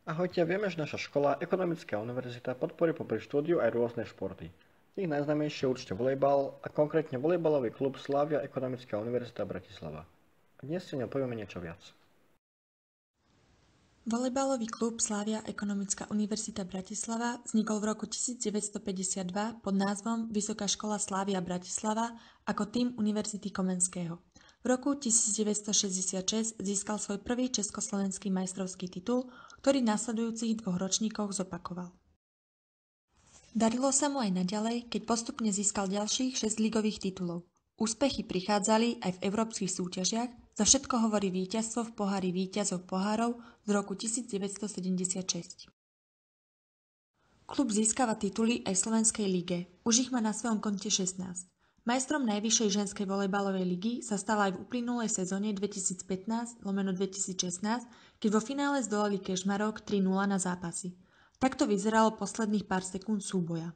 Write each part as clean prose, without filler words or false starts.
Ahojte, vieme, že naša škola, Ekonomická univerzita, podporuje popri štúdiu aj rôzne športy. Z nich najznámejšie je určite volejbal a konkrétne volejbalový klub Slavia Ekonomická univerzita Bratislava. A dnes si o ňom povieme niečo viac. Volejbalový klub Slavia Ekonomická univerzita Bratislava vznikol v roku 1952 pod názvom Vysoká škola Slavia Bratislava ako tím Univerzity Komenského. V roku 1966 získal svoj prvý československý majstrovský titul, ktorý v nasledujúcich 2 ročníkoch zopakoval. Darilo sa mu aj naďalej, keď postupne získal ďalších 6 ligových titulov. Úspechy prichádzali aj v európskych súťažiach, za všetko hovorí víťazstvo v pohári víťazov pohárov z roku 1976. Klub získava tituly aj v Slovenskej lige, už ich má na svojom konte 16. Majstrom najvyššej ženskej volejbalovej ligy sa stala aj v uplynulej sezóne 2015/2016, keď vo finále zdolali Kežmarok 3-0 na zápasy. Takto vyzeralo posledných pár sekúnd súboja.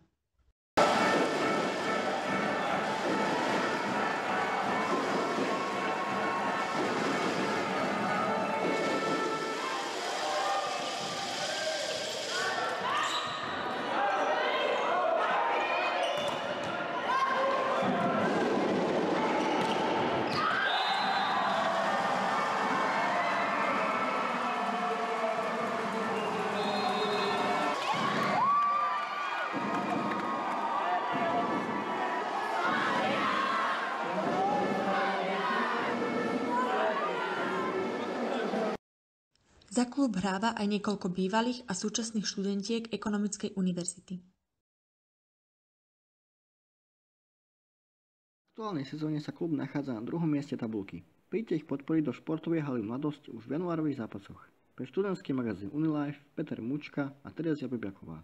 Za klub hráva aj niekoľko bývalých a súčasných študentiek Ekonomickej univerzity. V aktuálnej sezóne sa klub nachádza na 2. mieste tabuľky. Príďte ich podporiť do športovej haly Mladosť už v januárových zápasoch. Pre študentský magazín Unilife Peter Mučka a Terezia Bebiaková.